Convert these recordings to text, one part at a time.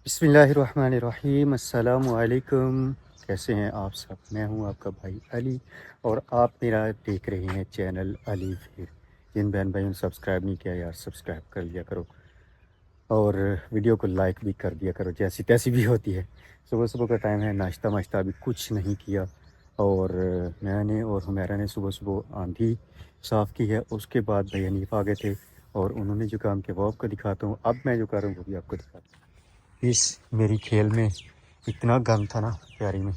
बिस्मिल्लाहिर्रहमानिर्रहीम। अस्सलाम वालेकुम। कैसे हैं आप सब? मैं हूं आपका भाई अली और आप मेरा देख रहे हैं चैनल अली फिर। जिन बहन भाइयों ने सब्सक्राइब नहीं किया यार, सब्सक्राइब कर लिया करो और वीडियो को लाइक भी कर दिया करो, जैसी तैसी भी होती है। सुबह सुबह का टाइम है, नाश्ता माश्ता अभी कुछ नहीं किया और मैंने और हुमैरा ने सुबह सुबह आंधी साफ़ की है। उसके बाद भाई हनीफ आ गए थे और उन्होंने जो काम किया वो आपको दिखाता हूँ। अब मैं जो कर रहा हूँ वो भी आपको दिखाता हूँ। इस मेरी खेल में इतना गंद था ना क्यारी में,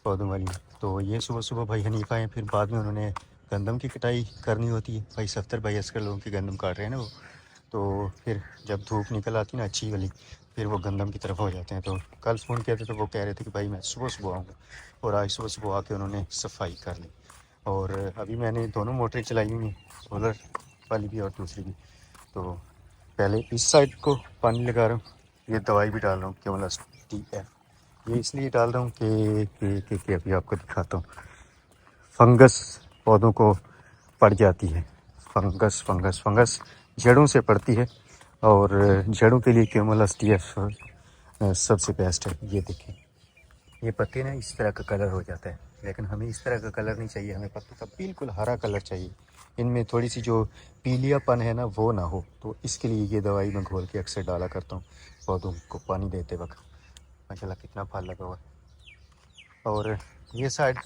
पौधों वाली में। तो ये सुबह सुबह भाई हनीफ आए, फिर बाद में उन्होंने गंदम की कटाई करनी होती है। भाई सफ्तर भाई असकर लोगों की गंदम काट रहे हैं ना वो, तो फिर जब धूप निकल आती ना अच्छी वाली, फिर वो गंदम की तरफ हो जाते हैं। तो कल फ़ोन किया था तो वो कह रहे थे कि भाई मैं सुबह सुबह आऊँगा, और आज सुबह सुबह आके उन्होंने सफाई कर ली। और अभी मैंने दोनों मोटरें चलाई हुई हैं, सोलर वाली भी और दूसरी भी। तो पहले इस साइड को पानी लगा रहा हूँ, ये दवाई भी डाल रहा हूँ क्योमलस TF। ये इसलिए डाल रहा हूँ कि अभी आपको दिखाता हूँ। फंगस पौधों को पड़ जाती है, फंगस फंगस फंगस जड़ों से पड़ती है, और जड़ों के लिए क्योमलस TF सबसे बेस्ट है। ये देखें, ये पत्ते ना इस तरह का कलर हो जाता है, लेकिन हमें इस तरह का कलर नहीं चाहिए, हमें पत्तों का बिल्कुल हरा कलर चाहिए। इनमें थोड़ी सी जो पीलियापन है ना वो ना हो, तो इसके लिए ये दवाई मैं घोल के अक्सर डाला करता हूँ पौधों को पानी देते वक्त। माशाल्लाह कितना फल लगा हुआ है। और ये साइड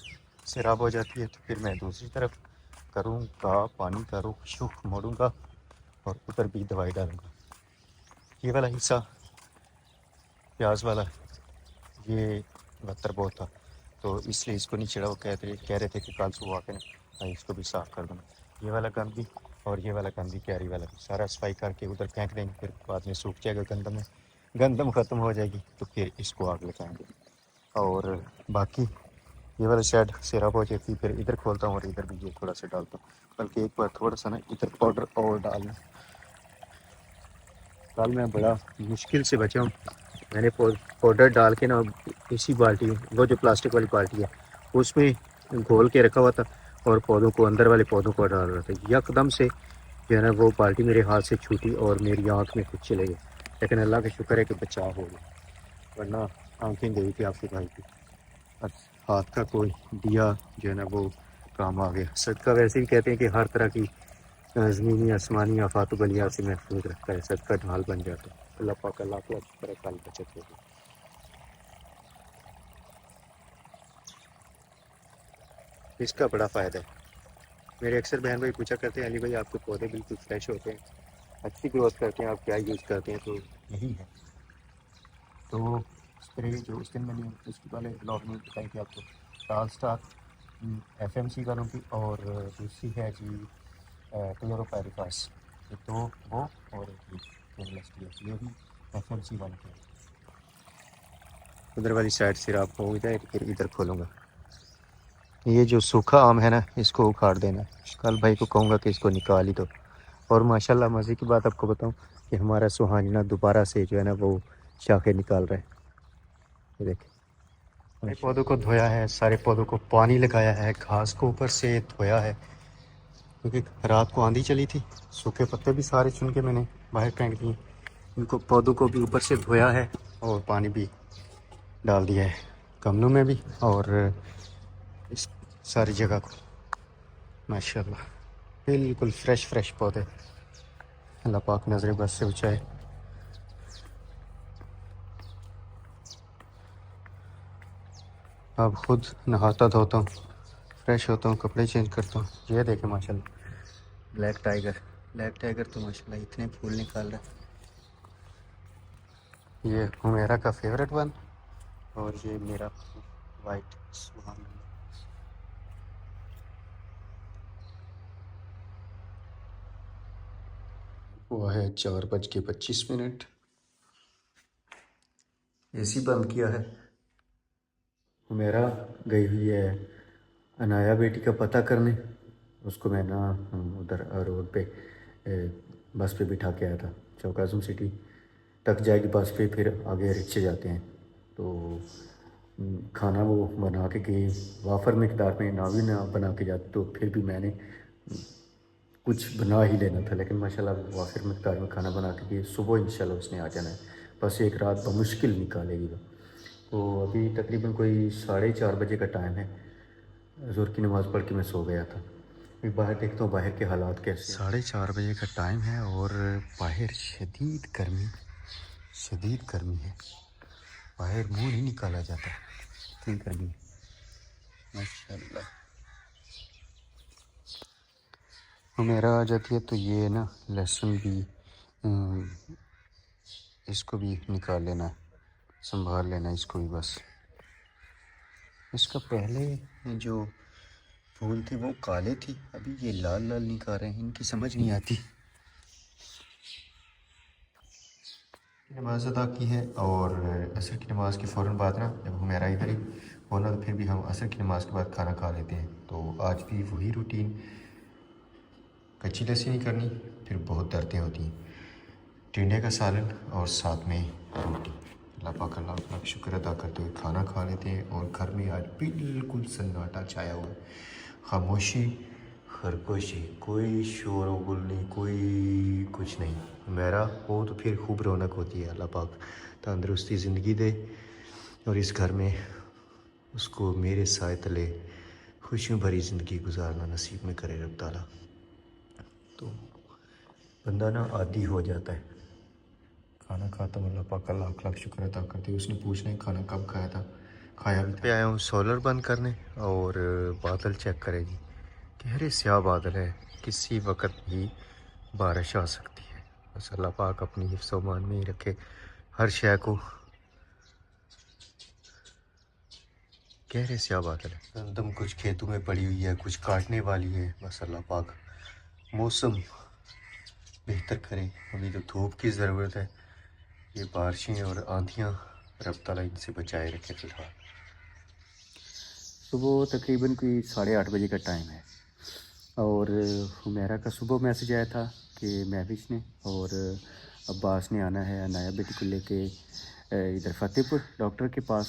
से रब हो जाती है तो फिर मैं दूसरी तरफ करूँगा, पानी का रुख मोड़ूँगा और उधर भी दवाई डालूँगा। ये वाला हिस्सा प्याज वाला, ये बदतर बहुत था तो इसलिए इसको नहीं छिड़ा। वो कह रहे थे कि कल सुबह आके ना इसको भी साफ़ कर दूँगा। ये वाला गंद भी और ये वाला गंद भी, क्यारी वाला भी, सारा सफाई करके उधर फेंक देंगे। फिर बाद में सूख जाएगा गंदम में, गंदम ख़त्म हो जाएगी तो फिर इसको आग लगाएंगे। और बाकी ये वाला शेड सिरप हो जाती, फिर इधर खोलता हूँ और इधर भी ये थोड़ा सा डालता हूँ। बल्कि एक बार थोड़ा सा ना इधर पाउडर और डालना। कल मैं बड़ा मुश्किल से बचा हूँ। मैंने पाउडर डाल के ना इसी बाल्टी, वो जो प्लास्टिक वाली बाल्टी है उसमें घोल के रखा हुआ था और पौधों को, अंदर वाले पौधों को डाल रहा था। यकदम से जो है ना वो बाल्टी मेरे हाथ से छूटी और मेरी आँख में कुछ चले गए, लेकिन अल्लाह का शुक्र है कि बचाव हो गया, वरना आँखें गई थी आपकी भाई की। और हाथ का कोई दिया जो है ना वो काम आ गया। सदका वैसे भी कहते हैं कि हर तरह की ज़मीनी आसमानी आफात बलिया से महफूज रखता है, सदका ढाल बन जाता है। अल्लाह पाक अल्लाह को अच्छी तरह कल बचत होगी। इसका बड़ा फ़ायदा है। मेरे अक्सर बहन भाई पूछा करते हैं, अली भाई आपके पौधे बिल्कुल फ्रेश होते हैं, अच्छी ग्रोथ करते हैं, आप क्या यूज़ करते हैं? तो यही है। तो स्प्रे जो उस दिन मैंने उसके वाले ब्लॉग में बताई थी आपको, टाल स्टार FMC वालों की, और दूसरी है जी क्लोरोपाइरिफास। ये दो वो, और ये भी FMC वाले के। उधर वाली साइड से आप हो जाए फिर इधर खोलूँगा। ये जो सूखा आम है ना इसको उखाड़ देना। कल भाई को कहूँगा कि इसको निकाल ही दो। और माशाल्लाह मज़े की बात आपको बताऊँ कि हमारा सुहाना दोबारा से जो है ना वो शाखें निकाल रहा है। ये देखिए, सारे पौधों को धोया है, सारे पौधों को पानी लगाया है, घास को ऊपर से धोया है क्योंकि रात को आंधी चली थी। सूखे पत्ते भी सारे चुन के मैंने बाहर फेंक दिए। इनको पौधों को भी ऊपर से धोया है और पानी भी डाल दिया है, गमलों में भी और इस सारी जगह को। माशाल्लाह बिल्कुल फ्रेश फ्रेश पौधे। अल्लाह पाक नज़र बस से बचाए। अब खुद नहाता धोता हूँ, फ्रेश होता हूँ, कपड़े चेंज करता हूँ। ये देखें माशाल्लाह ब्लैक टाइगर तो माशाल्लाह इतने फूल निकाल रहा है। ये हुमैरा का फेवरेट वन, और ये मेरा वाइट सुहाना। हुआ है 4:25। AC बंद किया है। हुमैरा गई हुई है अनाया बेटी का पता करने। उसको मैं ना उधर रोड पे बस पे बिठा के आया था। चौक आज़म सिटी तक जाएगी बस पे, फिर आगे रिक्शे जाते हैं। तो खाना वो बना के गई, वाफर मकदार में ना भी ना बना के जाती तो फिर भी मैंने कुछ बना ही लेना था, लेकिन माशाल्लाह वाफिर मकदार में खाना बना के गई। सुबह इंशाल्लाह उसने आ जाना है। بس ایک رات بمشکل نکالے گی وہ. تو ابھی تقریباً کوئی 4:30 بجے کا ٹائم ہے. ظہر کی نماز پڑھ کے میں سو گیا تھا. ایک باہر دیکھتا ہوں باہر کے حالات کیسے. 4:30 بجے کا ٹائم ہے اور باہر شدید گرمی ہے. باہر منہ نہیں نکالا جاتا اتنی گرمی ہے ماشاء اللہ. میرا آ جاتی ہے تو یہ نا لہسن بھی اس کو بھی نکال لینا ہے, سنبھال لینا اس کو بھی. بس اس کا پہلے جو پھول تھے وہ کالے تھی, ابھی یہ لال نکال رہے ہیں. ان کی سمجھ نہیں آتی. نماز ادا کی ہے اور عصر کی نماز کے فوراً بعد نا جب ہمیرا ادھر ہی ہونا تو پھر بھی ہم عصر کی نماز کے بعد کھانا کھا لیتے ہیں. تو آج بھی وہی روٹین, کچی لسی نہیں کرنی, پھر بہت دردیں ہوتی ہیں. ٹنڈے کا سالن اور ساتھ میں روٹی. اللہ پاک کا شکر ادا کرتے ہوئے کھانا کھا لیتے ہیں. اور گھر میں آج بالکل سناٹا چھایا ہوا ہے, خاموشی, خرگوشی, کوئی شور و غل نہیں, کوئی کچھ نہیں. میرا ہو تو پھر خوب رونق ہوتی ہے. اللہ پاک تندرستی زندگی دے اور اس گھر میں اس کو میرے سائے تلے خوشیوں بھری زندگی گزارنا نصیب میں کرے رب تعالیٰ. تو بندہ نا عادی ہو جاتا ہے. کھانا کھاتا ہوں, اللہ پاک کا لاکھ لاکھ شکر ادا کرتے ہوئے. اس نے پوچھنا ہے کھانا کب کھایا تھا, کھایا بھی تھا. آیا ہوں سولر بند کرنے اور بادل چیک کرے جی. گہرے سیاہ بادل ہے, کسی وقت بھی بارش آ سکتی ہے. بس اللہ پاک اپنی حفظ و امان میں ہی رکھے ہر شے کو. گہرے سیاہ بادل ہے, گندم کچھ کھیتوں میں پڑی ہوئی ہے, کچھ کاٹنے والی ہے. بس اللہ پاک موسم بہتر کرے. ابھی تو دھوپ کی ضرورت ہے. یہ بارشیں اور آندھیاں رب تعالیٰ ان سے بچائے رکھے. فی الحال صبح تقریباً کوئی 8:30 بجے کا ٹائم ہے اور حمیرہ کا صبح میسج آیا تھا کہ محوش نے اور عباس نے آنا ہے عنایہ بیٹی کو لے کے ادھر فتح پور ڈاکٹر کے پاس.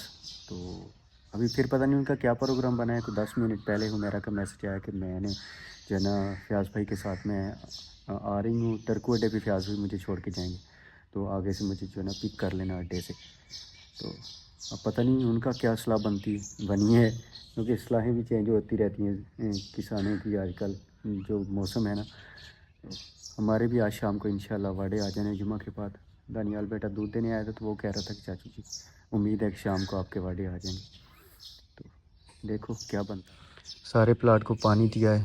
تو ابھی پھر پتہ نہیں ان کا کیا پروگرام بنا ہے. تو 10 منٹ پہلے حمیرہ کا میسج آیا کہ میں نے جو ہے نا فیاض بھائی کے ساتھ میں آ رہی ہوں ٹرکو اڈے پہ. فیاض بھائی مجھے چھوڑ کے جائیں گے, تو آگے سے مجھے جو ہے نا پک کر لینا اڈے سے. تو اب پتہ نہیں ان کا کیا اصلاح بنی ہے, کیونکہ اصلاحیں بھی چینج ہوتی رہتی ہیں کسانوں کی آج کل جو موسم ہے نا. ہمارے بھی آج شام کو انشاءاللہ واڑے آ جانے جمعہ کے بعد. دانیال بیٹا دودھ دینے آیا تھا تو وہ کہہ رہا تھا کہ چاچو جی امید ہے کہ شام کو آپ کے واڑے آ جائیں گے. تو دیکھو کیا بنتا. سارے پلاٹ کو پانی دیا ہے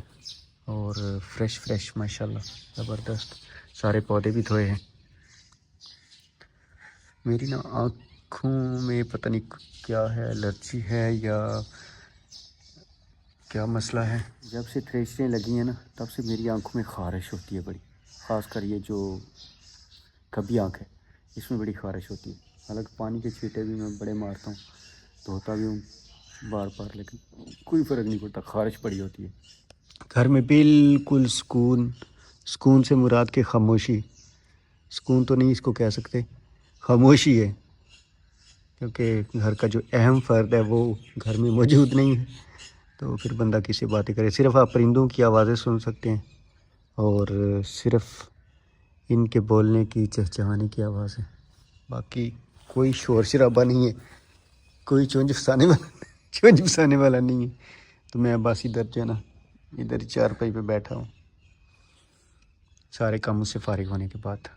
اور فریش ماشاءاللہ زبردست. سارے پودے بھی دھوئے ہیں. میری نا آنکھوں میں پتہ نہیں کیا ہے, الرجی ہے یا کیا مسئلہ ہے. جب سے تھریشریں لگی ہیں نا تب سے میری آنکھوں میں خارش ہوتی ہے بڑی. خاص کر یہ جو کبھی آنکھ ہے اس میں بڑی خارش ہوتی ہے. حالانکہ پانی کے چھینٹے بھی میں بڑے مارتا ہوں, دھوتا بھی ہوں بار بار, لیکن کوئی فرق نہیں پڑتا, خارش پڑی ہوتی ہے. گھر میں بالکل سکون سے مراد کے خاموشی. سکون تو نہیں اس کو کہہ سکتے, خاموشی ہے, کیونکہ گھر کا جو اہم فرد ہے وہ گھر میں موجود نہیں ہے. تو پھر بندہ کسی باتیں کرے. صرف آپ پرندوں کی آوازیں سن سکتے ہیں اور صرف ان کے بولنے کی چہچہانے کی آواز ہے. باقی کوئی شور شرابہ نہیں ہے, کوئی چونج پھسانے والا نہیں ہے. تو میں بس ادھر جو ہے نا ادھر 4 پائی پہ بیٹھا ہوں سارے کاموں سے فارغ ہونے کے بعد.